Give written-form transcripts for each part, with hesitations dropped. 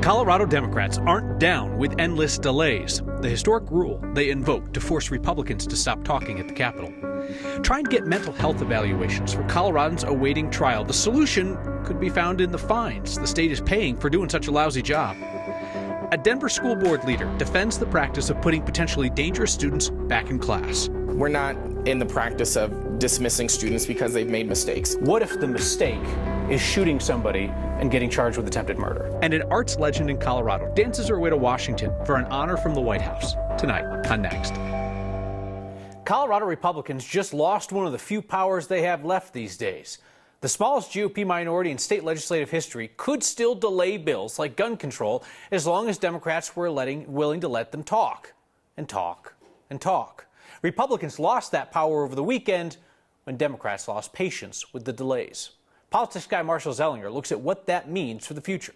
Colorado Democrats aren't down with endless delays, the historic rule they invoked to force Republicans to stop talking at the Capitol. Try and get mental health evaluations for Coloradans awaiting trial. The solution could be found in the fines the state is paying for doing such a lousy job. A Denver school board leader defends the practice of putting potentially dangerous students back in class. We're not in the practice of dismissing students because they've made mistakes. What if the mistake is shooting somebody and getting charged with attempted murder? And an arts legend in Colorado dances her way to Washington for an honor from the White House. Tonight on Next. Colorado Republicans just lost one of the few powers they have left these days. The smallest GOP minority in state legislative history could still delay bills like gun control as long as Democrats were willing to let them talk and talk and talk. Republicans lost that power over the weekend when Democrats lost patience with the delays. Politics guy Marshall Zellinger looks at what that means for the future.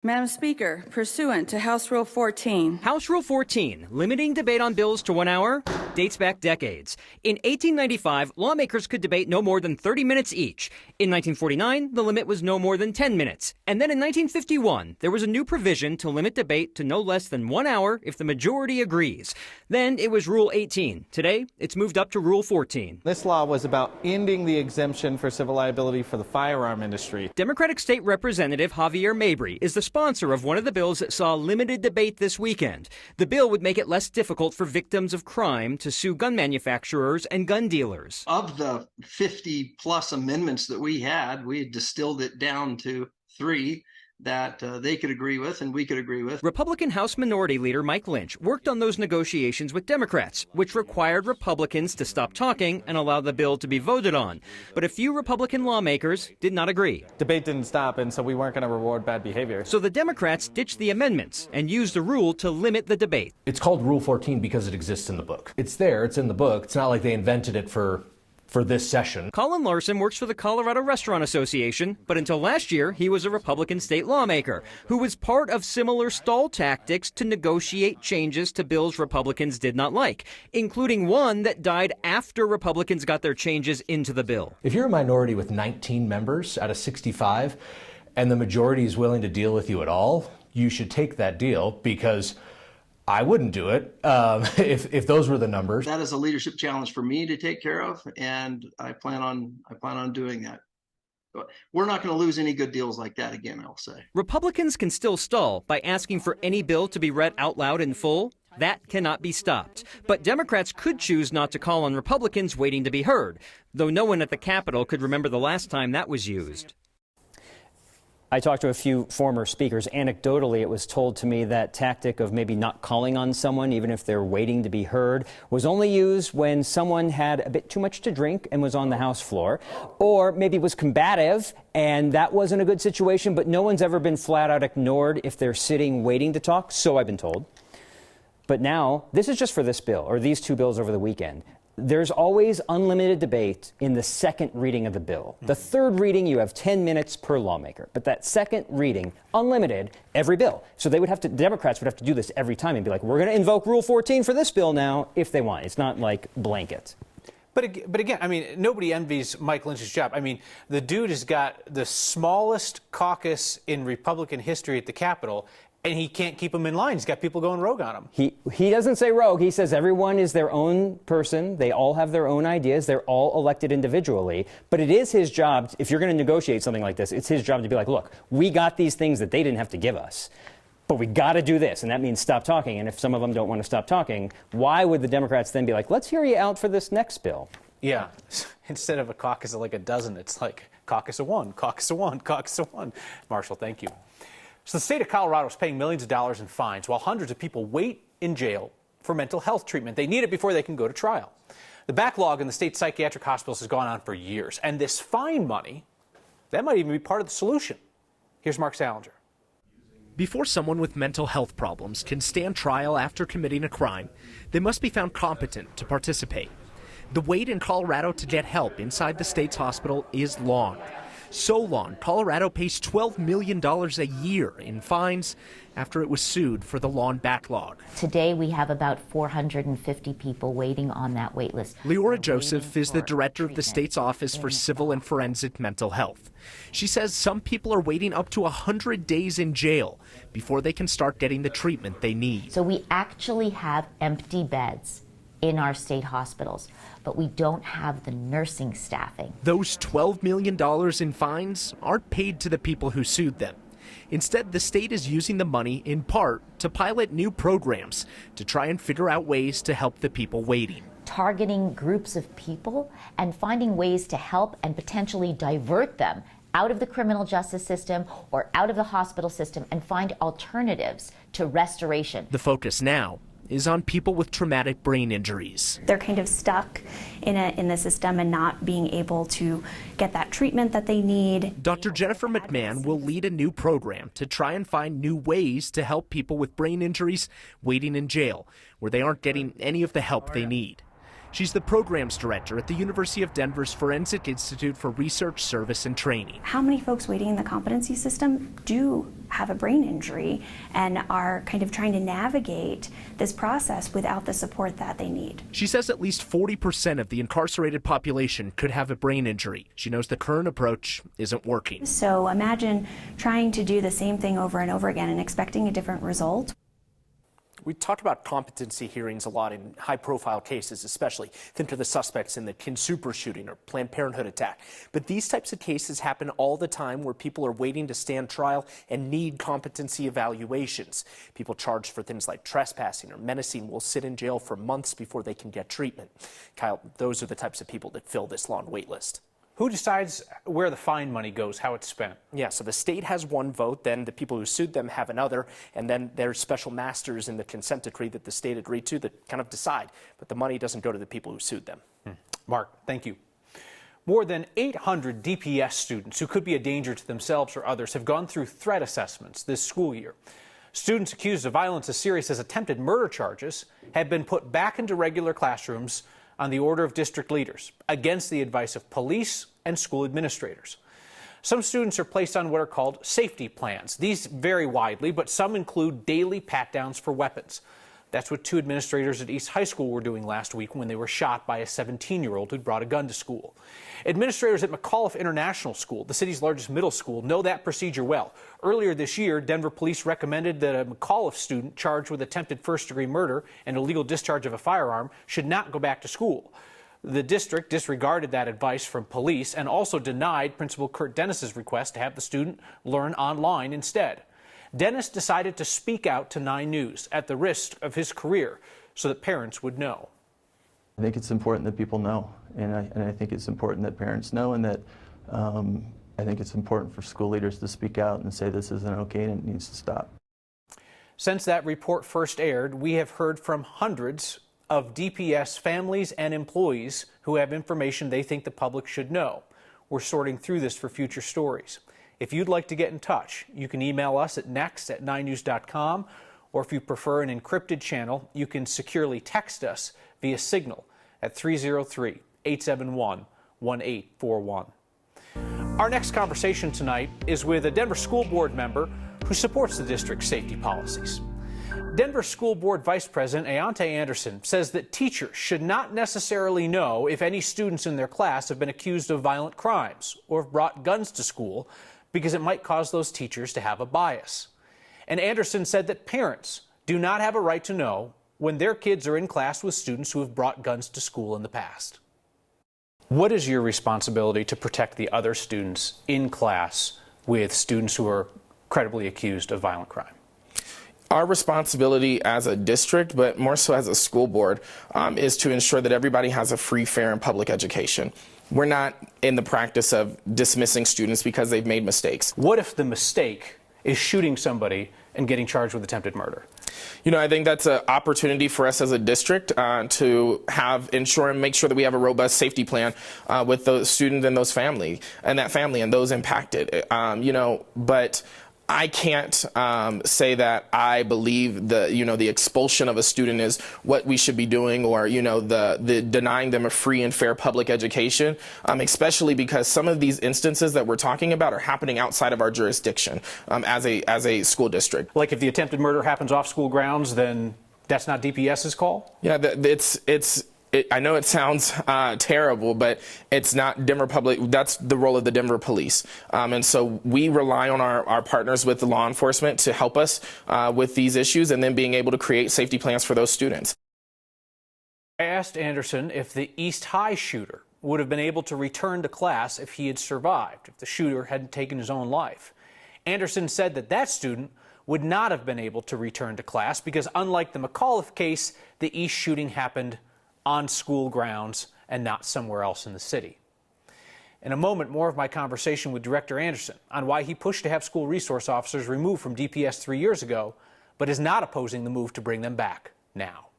Madam Speaker, pursuant to House Rule 14. House Rule 14, limiting debate on bills to 1 hour, dates back decades. In 1895, lawmakers could debate no more than 30 minutes each. In 1949, the limit was no more than 10 minutes. And then in 1951, there was a new provision to limit debate to no less than 1 hour if the majority agrees. Then it was Rule 18. Today, it's moved up to Rule 14. This law was about ending the exemption for civil liability for the firearm industry. Democratic State Representative Javier Mabry is the sponsor of one of the bills that saw limited debate this weekend. The bill would make it less difficult for victims of crime to sue gun manufacturers and gun dealers. Of the 50-plus amendments that we had distilled it down to 3 that they could agree with and we could agree with. Republican House Minority Leader Mike Lynch worked on those negotiations with Democrats, which required Republicans to stop talking and allow the bill to be voted on. But a few Republican lawmakers did not agree. Debate didn't stop, and so we weren't going to reward bad behavior. So the Democrats ditched the amendments and used the rule to limit the debate. It's called Rule 14 because it exists in the book. It's there, it's in the book. It's not like they invented it for this session. Colin Larson works for the Colorado Restaurant Association, but until last year, he was a Republican state lawmaker who was part of similar stall tactics to negotiate changes to bills Republicans did not like, including one that died after Republicans got their changes into the bill. If you're a minority with 19 members out of 65 and the majority is willing to deal with you at all, you should take that deal, because I wouldn't do it if those were the numbers. That is a leadership challenge for me to take care of, and I plan on doing that. But we're not going to lose any good deals like that again, I'll say. Republicans can still stall by asking for any bill to be read out loud in full. That cannot be stopped. But Democrats could choose not to call on Republicans waiting to be heard, though no one at the Capitol could remember the last time that was used. I talked to a few former speakers. Anecdotally, it was told to me that tactic of maybe not calling on someone, even if they're waiting to be heard, was only used when someone had a bit too much to drink and was on the House floor, or maybe was combative and that wasn't a good situation, but no one's ever been flat out ignored if they're sitting waiting to talk, so I've been told. But now, this is just for this bill, or these 2 bills over the weekend. There's always unlimited debate in the second reading of the bill. The third reading, you have 10 minutes per lawmaker. But that second reading, unlimited, every bill. So Democrats would have to do this every time and be like, we're going to invoke Rule 14 for this bill now, if they want. It's not like blanket. But again, I mean, nobody envies Mike Lynch's job. I mean, the dude has got the smallest caucus in Republican history at the Capitol, and he can't keep them in line. He's got people going rogue on him. He doesn't say rogue. He says everyone is their own person. They all have their own ideas. They're all elected individually. But it is his job, if you're going to negotiate something like this, it's his job to be like, look, we got these things that they didn't have to give us, but we got to do this. And that means stop talking. And if some of them don't want to stop talking, why would the Democrats then be like, let's hear you out for this next bill? Yeah. Instead of a caucus of like a dozen, it's like caucus of 1, caucus of 1, caucus of 1. Marshall, thank you. So the state of Colorado is paying millions of dollars in fines while hundreds of people wait in jail for mental health treatment. They need it before they can go to trial. The backlog in the state psychiatric hospitals has gone on for years, and this fine money, that might even be part of the solution. Here's Mark Salinger. Before someone with mental health problems can stand trial after committing a crime, they must be found competent to participate. The wait in Colorado to get help inside the state's hospital is long. So long, Colorado pays $12 million a year in fines after it was sued for the lawn backlog. Today we have about 450 people waiting on that wait list. Leora Joseph is the director of the state's Office for Civil and Forensic Mental Health. She says some people are waiting up to 100 days in jail before they can start getting the treatment they need. So we actually have empty beds in our state hospitals, but we don't have the nursing staffing. Those $12 million in fines aren't paid to the people who sued them. Instead, the state is using the money, in part, to pilot new programs to try and figure out ways to help the people waiting. Targeting groups of people and finding ways to help and potentially divert them out of the criminal justice system or out of the hospital system and find alternatives to restoration. The focus now is on people with traumatic brain injuries. They're kind of stuck in the system and not being able to get that treatment that they need. Dr. Jennifer McMahon will lead a new program to try and find new ways to help people with brain injuries waiting in jail, where they aren't getting any of the help they need. She's the programs director at the University of Denver's Forensic Institute for Research, Service, and Training. How many folks waiting in the competency system do have a brain injury and are kind of trying to navigate this process without the support that they need? She says at least 40% of the incarcerated population could have a brain injury. She knows the current approach isn't working. So imagine trying to do the same thing over and over again and expecting a different result. We talked about competency hearings a lot in high-profile cases, especially. Think of the suspects in the Kinsuper shooting or Planned Parenthood attack. But these types of cases happen all the time where people are waiting to stand trial and need competency evaluations. People charged for things like trespassing or menacing will sit in jail for months before they can get treatment. Kyle, those are the types of people that fill this long wait list. Who decides where the fine money goes, how it's spent? Yeah, so the state has one vote, then the people who sued them have another, and then there's special masters in the consent decree that the state agreed to that kind of decide. But the money doesn't go to the people who sued them. Mark, thank you. More than 800 DPS students who could be a danger to themselves or others have gone through threat assessments this school year. Students accused of violence as serious as attempted murder charges have been put back into regular classrooms on the order of district leaders, against the advice of police and school administrators. Some students are placed on what are called safety plans. These vary widely, but some include daily pat-downs for weapons. That's what two administrators at East High School were doing last week when they were shot by a 17-year-old who'd brought a gun to school. Administrators at McAuliffe International School, the city's largest middle school, know that procedure well. Earlier this year, Denver police recommended that a McAuliffe student charged with attempted first-degree murder and illegal discharge of a firearm should not go back to school. The district disregarded that advice from police and also denied Principal Kurt Dennis's request to have the student learn online instead. Dennis decided to speak out to 9 News at the risk of his career so that parents would know. I think it's important that people know, and I think it's important that parents know, and that I think it's important for school leaders to speak out and say this isn't okay and it needs to stop. Since that report first aired, we have heard from hundreds of DPS families and employees who have information they think the public should know. We're sorting through this for future stories. If you'd like to get in touch, you can email us at next@9news.com, or if you prefer an encrypted channel, you can securely text us via Signal at 303-871-1841. Our next conversation tonight is with a Denver School Board member who supports the district's safety policies. Denver School Board Vice President Auon'tai Anderson says that teachers should not necessarily know if any students in their class have been accused of violent crimes or have brought guns to school, because it might cause those teachers to have a bias. And Anderson said that parents do not have a right to know when their kids are in class with students who have brought guns to school in the past. What is your responsibility to protect the other students in class with students who are credibly accused of violent crime? Our responsibility as a district, but more so as a school board, is to ensure that everybody has a free, fair, and public education. We're not in the practice of dismissing students because they've made mistakes. What if the mistake is shooting somebody and getting charged with attempted murder? You know, I think that's an opportunity for us as a district to ensure and make sure that we have a robust safety plan with those students and that family and those impacted. But I can't say that I believe the expulsion of a student is what we should be doing, or the denying them a free and fair public education, especially because some of these instances that we're talking about are happening outside of our jurisdiction as a school district. Like if the attempted murder happens off school grounds, then that's not DPS's call? Yeah, I know it sounds terrible, but it's not Denver Public. That's the role of the Denver Police. And so we rely on our partners with the law enforcement to help us with these issues, and then being able to create safety plans for those students. I asked Anderson if the East High shooter would have been able to return to class if he had survived, if the shooter hadn't taken his own life. Anderson said that student would not have been able to return to class because, unlike the McAuliffe case, the East shooting happened on school grounds and not somewhere else in the city. In a moment, more of my conversation with Director Anderson on why he pushed to have school resource officers removed from DPS 3 years ago, but is not opposing the move to bring them back now.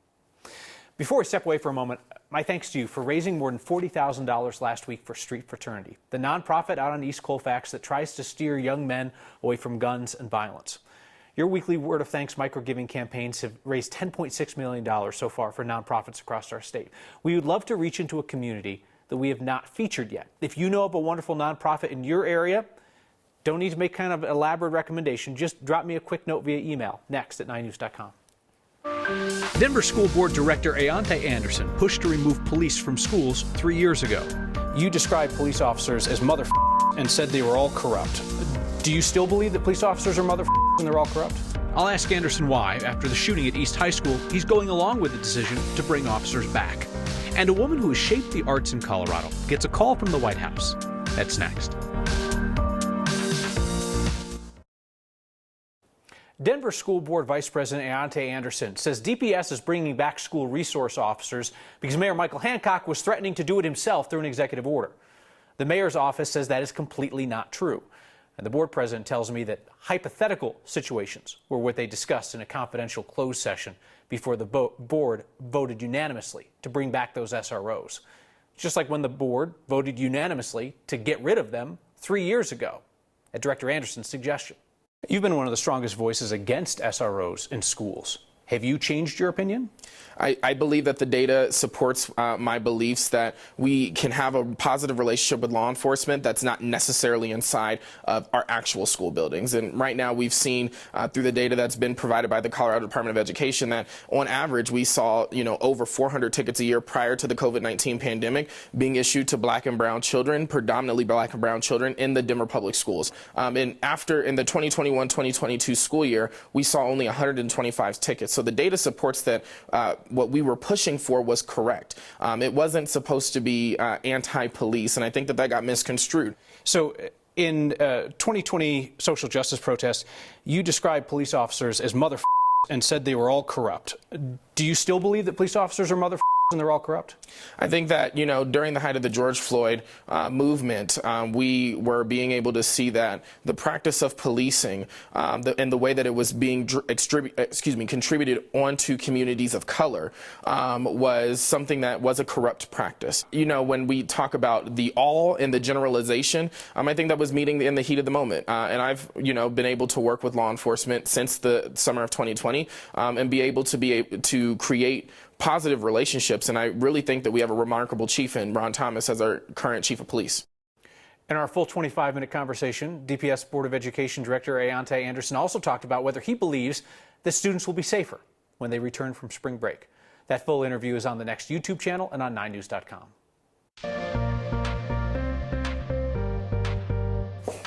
Before we step away for a moment, my thanks to you for raising more than $40,000 last week for Street Fraternity, the nonprofit out on East Colfax that tries to steer young men away from guns and violence. Your weekly Word of Thanks micro-giving campaigns have raised $10.6 million so far for nonprofits across our state. We would love to reach into a community that we have not featured yet. If you know of a wonderful nonprofit in your area, don't need to make kind of elaborate recommendation. Just drop me a quick note via email, next@9news.com. Denver School Board Director Auon'tai Anderson pushed to remove police from schools 3 years ago. You described police officers as mother and said they were all corrupt. Do you still believe that police officers are mother and they're all corrupt? I'll ask Anderson why, after the shooting at East High School, he's going along with the decision to bring officers back. And a woman who has shaped the arts in Colorado gets a call from the White House. That's next. Denver School Board Vice President Auon'tai Anderson says DPS is bringing back school resource officers because Mayor Michael Hancock was threatening to do it himself through an executive order. The mayor's office says that is completely not true. And the board president tells me that hypothetical situations were what they discussed in a confidential closed session before the board voted unanimously to bring back those SROs. Just like when the board voted unanimously to get rid of them 3 years ago, at Director Anderson's suggestion. You've been one of the strongest voices against SROs in schools. Have you changed your opinion? I believe that the data supports my beliefs that we can have a positive relationship with law enforcement that's not necessarily inside of our actual school buildings. And right now we've seen through the data that's been provided by the Colorado Department of Education that on average we saw over 400 tickets a year prior to the COVID-19 pandemic being issued to black and brown children, predominantly black and brown children in the Denver public schools. And in the 2021-2022 school year, we saw only 125 tickets. So the data supports that what we were pushing for was correct. It wasn't supposed to be anti-police, and I think that got misconstrued. So in 2020 social justice protests, you described police officers as mother and said they were all corrupt. Do you still believe that police officers are mother and they're all corrupt? I think that, during the height of the George Floyd movement, we were being able to see that the practice of policing and the way that it was being contributed onto communities of color was something that was a corrupt practice. When we talk about the all and the generalization, I think that was meeting in the heat of the moment. And I've, been able to work with law enforcement since the summer of 2020 and be able to create positive relationships, and I really think that we have a remarkable chief in Ron Thomas as our current chief of police. In our full 25-minute conversation, DPS Board of Education Director Auon'tai Anderson also talked about whether he believes that students will be safer when they return from spring break. That full interview is on the Next YouTube channel and on 9news.com.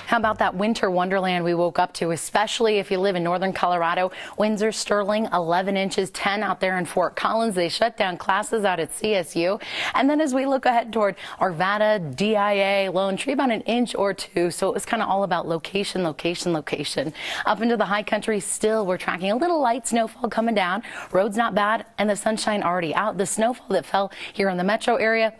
How about that winter wonderland we woke up to, especially if you live in northern Colorado? Windsor, Sterling, 11 inches, 10 out there in Fort Collins. They shut down classes out at CSU. And then as we look ahead toward Arvada, DIA, Lone Tree, about an inch or two. So it was kind of all about location, location, location. Up into the high country, still we're tracking a little light snowfall coming down. Roads not bad, and the sunshine already out. The snowfall that fell here in the metro area,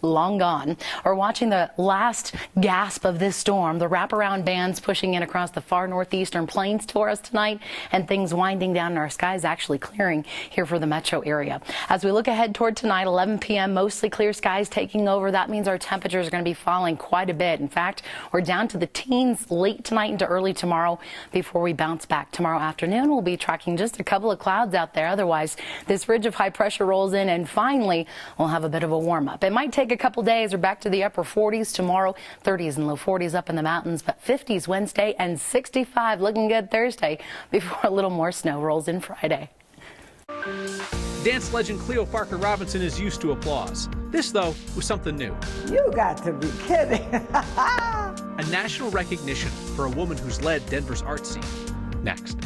long gone. We're watching the last gasp of this storm, the wraparound bands pushing in across the far northeastern plains for us tonight, and things winding down and our skies actually clearing here for the metro area. As we look ahead toward tonight, 11 p.m., mostly clear skies taking over. That means our temperatures are going to be falling quite a bit. In fact, we're down to the teens late tonight into early tomorrow before we bounce back. Tomorrow afternoon, we'll be tracking just a couple of clouds out there. Otherwise, this ridge of high pressure rolls in, and finally, we'll have a bit of a warm up. It might take a couple days. We're back to the upper 40s tomorrow, 30s and low 40s up in the mountains, but 50s Wednesday and 65 looking good Thursday before a little more snow rolls in Friday. Dance legend Cleo Parker Robinson is used to applause. This, though, was something new. You got to be kidding. A national recognition for a woman who's led Denver's art scene. Next.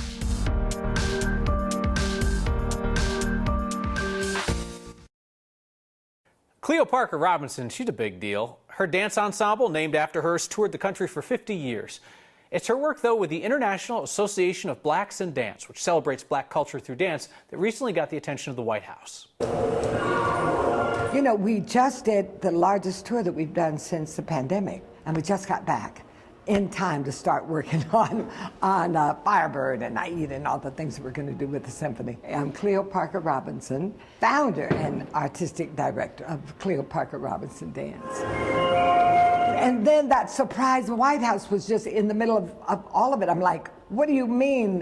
Cleo Parker Robinson, she's a big deal. Her dance ensemble, named after her, has toured the country for 50 years. It's her work, though, with the International Association of Blacks in Dance, which celebrates black culture through dance, that recently got the attention of the White House. You know, we just did the largest tour that we've done since the pandemic, and we just got back in time to start working on Firebird and Aida and all the things that we're going to do with the symphony. I'm Cleo Parker Robinson, founder and artistic director of Cleo Parker Robinson Dance. And then that surprise White House was just in the middle of all of it. I'm like, what do you mean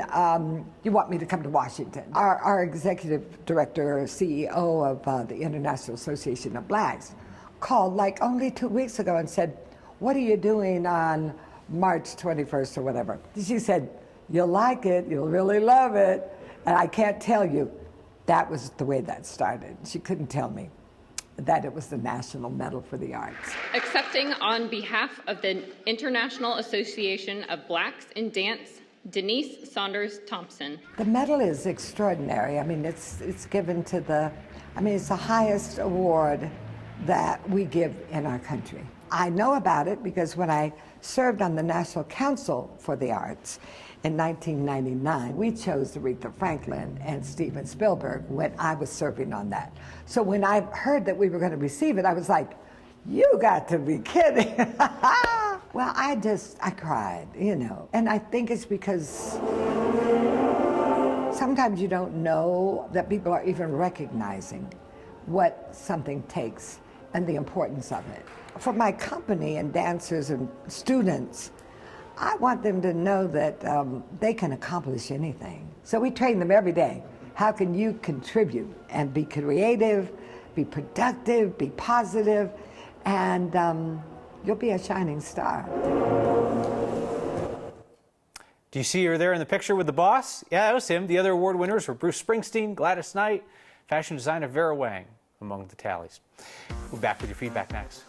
you want me to come to Washington? Our executive director, CEO of the International Association of Blacks, called like only 2 weeks ago and said, what are you doing on March 21st or whatever? She said, you'll like it, you'll really love it. And I can't tell you, that was the way that started. She couldn't tell me that it was the National Medal for the Arts. Accepting on behalf of the International Association of Blacks in Dance, Denise Saunders Thompson. The medal is extraordinary. I mean, it's given to it's the highest award that we give in our country. I know about it because when I served on the National Council for the Arts in 1999, we chose Aretha Franklin and Steven Spielberg when I was serving on that. So when I heard that we were going to receive it, I was like, you got to be kidding. Well, I cried, you know. And I think it's because sometimes you don't know that people are even recognizing what something takes and the importance of it. For my company and dancers and students, I want them to know that they can accomplish anything. So we train them every day. How can you contribute and be creative, be productive, be positive, and you'll be a shining star. Do you see her there in the picture with the boss? Yeah, that was him. The other award winners were Bruce Springsteen, Gladys Knight, fashion designer Vera Wang among the tallies. We'll be back with your feedback next.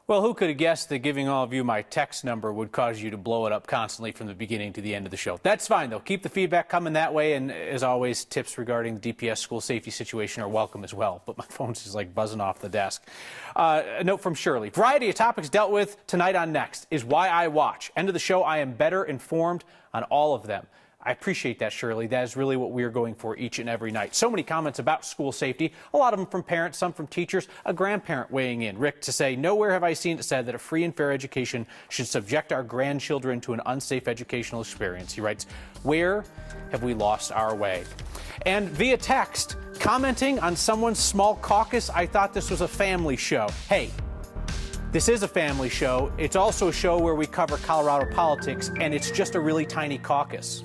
Well, who could have guessed that giving all of you my text number would cause you to blow it up constantly from the beginning to the end of the show? That's fine, though. Keep the feedback coming that way. And as always, tips regarding the DPS school safety situation are welcome as well. But my phone's just like buzzing off the desk. A note from Shirley. Variety of topics dealt with tonight on Next is why I watch. End of the show, I am better informed on all of them. I appreciate that, Shirley. That is really what we are going for each and every night. So many comments about school safety, a lot of them from parents, some from teachers, a grandparent weighing in. Rick to say, nowhere have I seen it said that a free and fair education should subject our grandchildren to an unsafe educational experience. He writes, where have we lost our way? And via text, commenting on someone's small caucus, I thought this was a family show. Hey, this is a family show. It's also a show where we cover Colorado politics, and it's just a really tiny caucus.